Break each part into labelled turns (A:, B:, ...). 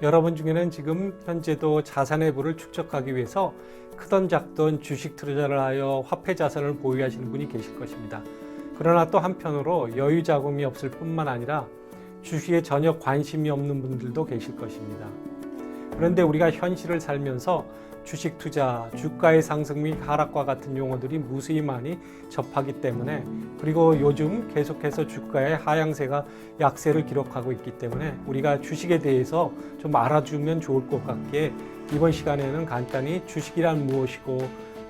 A: 여러분 중에는 지금 현재도 자산의 부를 축적하기 위해서 크던 작던 주식 투자를 하여 화폐 자산을 보유하시는 분이 계실 것입니다. 그러나 또 한편으로 여유 자금이 없을 뿐만 아니라 주식에 전혀 관심이 없는 분들도 계실 것입니다. 그런데 우리가 현실을 살면서 주식 투자, 주가의 상승 및 하락과 같은 용어들이 무수히 많이 접하기 때문에, 그리고 요즘 계속해서 주가의 하향세가 약세를 기록하고 있기 때문에 우리가 주식에 대해서 좀 알아주면 좋을 것 같기에 이번 시간에는 간단히 주식이란 무엇이고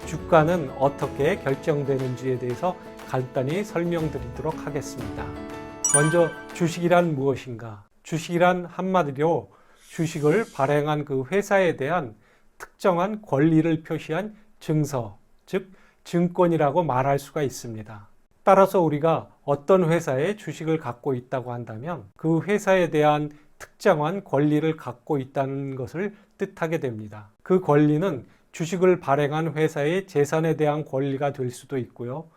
A: 주가는 어떻게 결정되는지에 대해서 간단히 설명드리도록 하겠습니다. 먼저 주식이란 무엇인가? 주식이란 한마디로 주식을 발행한 그 회사에 대한 특정한 권리를 표시한 증서, 즉 증권이라고 말할 수가 있습니다. 따라서 우리가 어떤 회사에 주식을 갖고 있다고 한다면 그 회사에 대한 특정한 권리를 갖고 있다는 것을 뜻하게 됩니다. 그 권리는 주식을 발행한 회사의 재산에 대한 권리가 될 수도 있고요.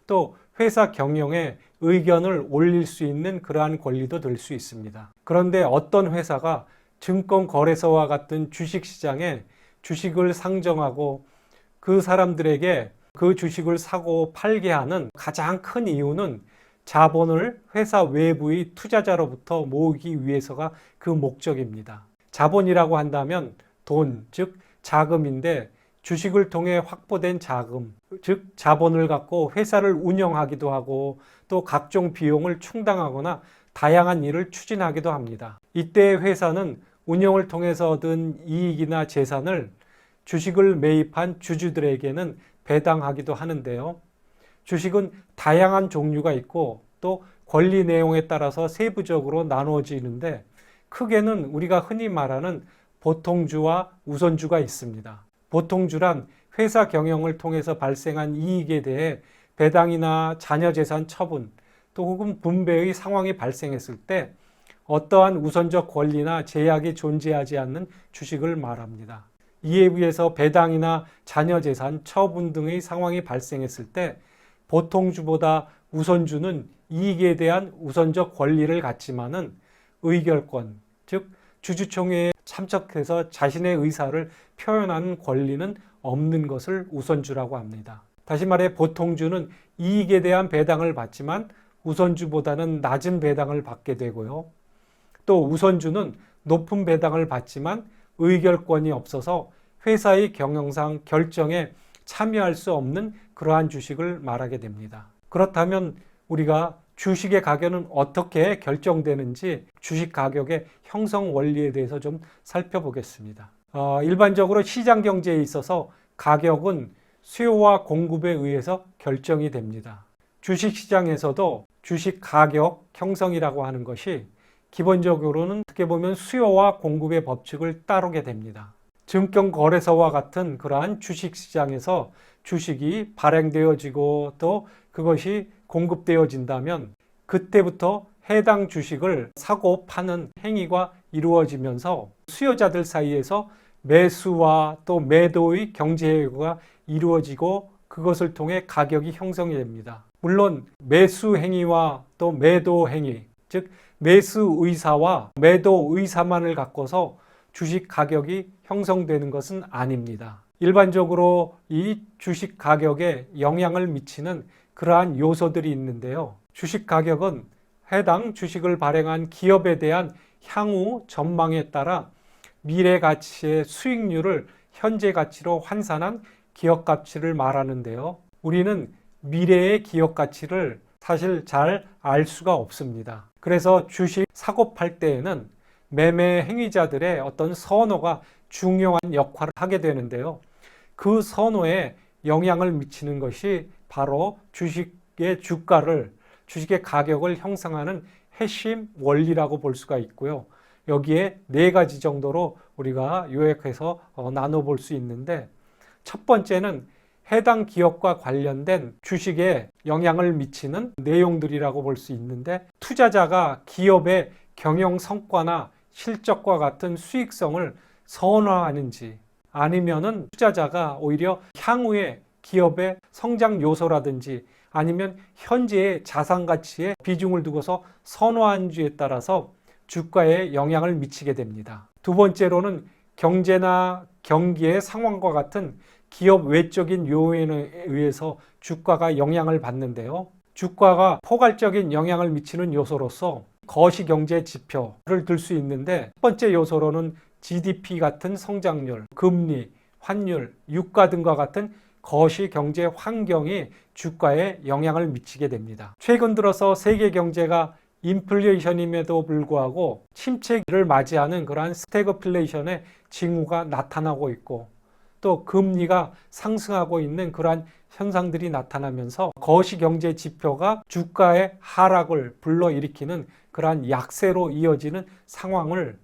A: 또 회사 경영에 의견을 올릴 수 있는 그러한 권리도 될 수 있습니다. 그런데 어떤 회사가 증권거래소와 같은 주식시장에 주식을 상정하고 그 사람들에게 그 주식을 사고 팔게 하는 가장 큰 이유는 자본을 회사 외부의 투자자로부터 모으기 위해서가 그 목적입니다. 자본이라고 한다면 돈, 즉 자금인데 주식을 통해 확보된 자금, 즉 자본을 갖고 회사를 운영하기도 하고 또 각종 비용을 충당하거나 다양한 일을 추진하기도 합니다. 이때 회사는 운영을 통해서 얻은 이익이나 재산을 주식을 매입한 주주들에게는 배당하기도 하는데요. 주식은 다양한 종류가 있고 또 권리 내용에 따라서 세부적으로 나누어지는데, 크게는 우리가 흔히 말하는 보통주와 우선주가 있습니다. 보통주란 회사 경영을 통해서 발생한 이익에 대해 배당이나 자녀재산 처분 또 혹은 분배의 상황이 발생했을 때 어떠한 우선적 권리나 제약이 존재하지 않는 주식을 말합니다. 이에 비해서 배당이나 자녀재산 처분 등의 상황이 발생했을 때 보통주보다 우선주는 이익에 대한 우선적 권리를 갖지만은 의결권, 즉 주주총회에 참석해서 자신의 의사를 표현하는 권리는 없는 것을 우선주라고 합니다. 다시 말해 보통주는 이익에 대한 배당을 받지만 우선주보다는 낮은 배당을 받게 되고요. 또 우선주는 높은 배당을 받지만 의결권이 없어서 회사의 경영상 결정에 참여할 수 없는 그러한 주식을 말하게 됩니다. 그렇다면 우리가 주식의 가격은 어떻게 결정되는지 주식 가격의 형성 원리에 대해서 좀 살펴보겠습니다. 일반적으로 시장 경제에 있어서 가격은 수요와 공급에 의해서 결정이 됩니다. 주식 시장에서도 주식 가격 형성이라고 하는 것이 기본적으로는 어떻게 보면 수요와 공급의 법칙을 따르게 됩니다. 증권거래소와 같은 그러한 주식시장에서 주식이 발행되어지고 또 그것이 공급되어진다면 그때부터 해당 주식을 사고 파는 행위가 이루어지면서 수요자들 사이에서 매수와 또 매도의 경제회고가 이루어지고 그것을 통해 가격이 형성이 됩니다. 물론 매수 행위와 또 매도 행위, 즉 매수 의사와 매도 의사만을 갖고서 주식 가격이 형성되는 것은 아닙니다. 일반적으로 이 주식 가격에 영향을 미치는 그러한 요소들이 있는데요. 주식 가격은 해당 주식을 발행한 기업에 대한 향후 전망에 따라 미래 가치의 수익률을 현재 가치로 환산한 기업 가치를 말하는데요. 우리는 미래의 기업 가치를 사실 잘 알 수가 없습니다. 그래서 주식 사고 팔 때에는 매매 행위자들의 어떤 선호가 중요한 역할을 하게 되는데요. 그 선호에 영향을 미치는 것이 바로 주식의 주가를, 주식의 가격을 형성하는 핵심 원리라고 볼 수가 있고요. 여기에 네 가지 정도로 우리가 요약해서 나눠볼 수 있는데, 첫 번째는 해당 기업과 관련된 주식에 영향을 미치는 내용들이라고 볼 수 있는데, 투자자가 기업의 경영 성과나 실적과 같은 수익성을 선호하는지, 아니면은 투자자가 오히려 향후에 기업의 성장 요소라든지 아니면 현재의 자산 가치에 비중을 두고서 선호하는지에 따라서 주가에 영향을 미치게 됩니다. 두 번째로는 경제나 경기의 상황과 같은 기업 외적인 요인에 의해서 주가가 영향을 받는데요. 주가가 포괄적인 영향을 미치는 요소로서 거시경제 지표를 들 수 있는데, 첫 번째 요소로는 GDP 같은 성장률, 금리, 환율, 유가 등과 같은 거시경제 환경이 주가에 영향을 미치게 됩니다. 최근 들어서 세계 경제가 인플레이션임에도 불구하고 침체기를 맞이하는 그러한 스태그플레이션의 징후가 나타나고 있고, 또 금리가 상승하고 있는 그러한 현상들이 나타나면서 거시경제 지표가 주가의 하락을 불러일으키는 그러한 약세로 이어지는 상황을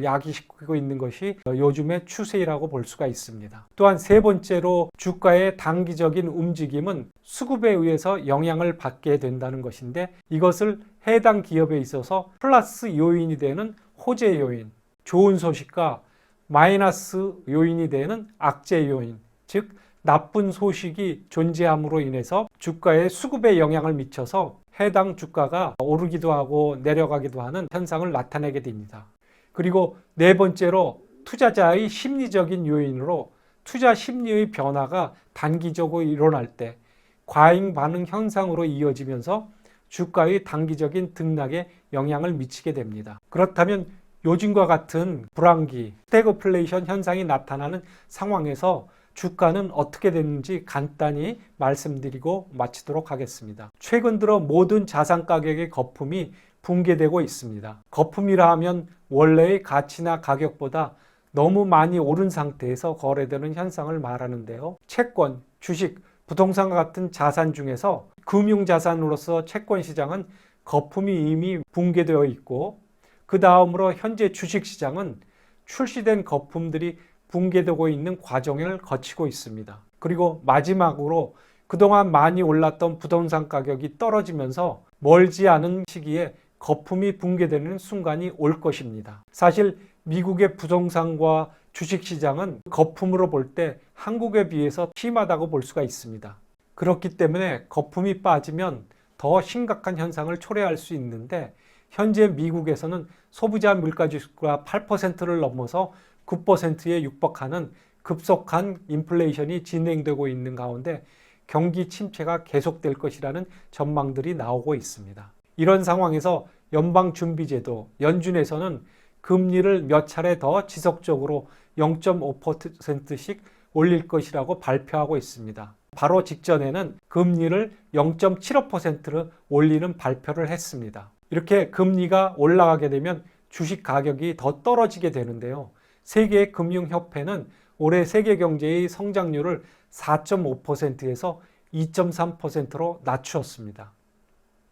A: 야기시키고 있는 것이 요즘의 추세라고 볼 수가 있습니다. 또한 세 번째로 주가의 단기적인 움직임은 수급에 의해서 영향을 받게 된다는 것인데, 이것을 해당 기업에 있어서 플러스 요인이 되는 호재 요인, 좋은 소식과 마이너스 요인이 되는 악재 요인, 즉 나쁜 소식이 존재함으로 인해서 주가의 수급에 영향을 미쳐서 해당 주가가 오르기도 하고 내려가기도 하는 현상을 나타내게 됩니다. 그리고 네 번째로 투자자의 심리적인 요인으로 투자 심리의 변화가 단기적으로 일어날 때 과잉 반응 현상으로 이어지면서 주가의 단기적인 등락에 영향을 미치게 됩니다. 그렇다면 요즘과 같은 불황기, 스태그플레이션 현상이 나타나는 상황에서 주가는 어떻게 됐는지 간단히 말씀드리고 마치도록 하겠습니다. 최근 들어 모든 자산 가격의 거품이 붕괴되고 있습니다. 거품이라 하면 원래의 가치나 가격보다 너무 많이 오른 상태에서 거래되는 현상을 말하는데요. 채권, 주식, 부동산 같은 자산 중에서 금융자산으로서 채권 시장은 거품이 이미 붕괴되어 있고, 그 다음으로 현재 주식시장은 출시된 거품들이 붕괴되고 있는 과정을 거치고 있습니다. 그리고 마지막으로 그동안 많이 올랐던 부동산 가격이 떨어지면서 멀지 않은 시기에 거품이 붕괴되는 순간이 올 것입니다. 사실 미국의 부동산과 주식시장은 거품으로 볼 때 한국에 비해서 심하다고 볼 수가 있습니다. 그렇기 때문에 거품이 빠지면 더 심각한 현상을 초래할 수 있는데, 현재 미국에서는 소비자 물가지수가 8%를 넘어서 9%에 육박하는 급속한 인플레이션이 진행되고 있는 가운데 경기 침체가 계속될 것이라는 전망들이 나오고 있습니다. 이런 상황에서 연방준비제도, 연준에서는 금리를 몇 차례 더 지속적으로 0.5%씩 올릴 것이라고 발표하고 있습니다. 바로 직전에는 금리를 0.75%로 올리는 발표를 했습니다. 이렇게 금리가 올라가게 되면 주식 가격이 더 떨어지게 되는데요. 세계금융협회는 올해 세계 경제의 성장률을 4.5%에서 2.3%로 낮추었습니다.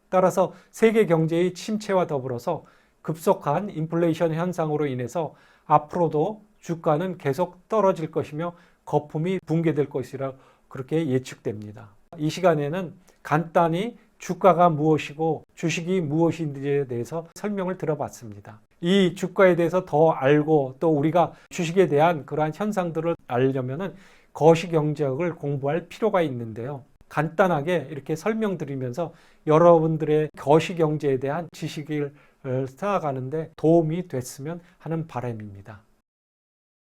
A: 따라서 세계 경제의 침체와 더불어서 급속한 인플레이션 현상으로 인해서 앞으로도 주가는 계속 떨어질 것이며 거품이 붕괴될 것이라 그렇게 예측됩니다. 이 시간에는 간단히 주가가 무엇이고 주식이 무엇인지에 대해서 설명을 들어봤습니다. 이 주가에 대해서 더 알고 또 우리가 주식에 대한 그러한 현상들을 알려면은 거시경제학을 공부할 필요가 있는데요. 간단하게 이렇게 설명드리면서 여러분들의 거시경제에 대한 지식을 쌓아가는데 도움이 됐으면 하는 바람입니다.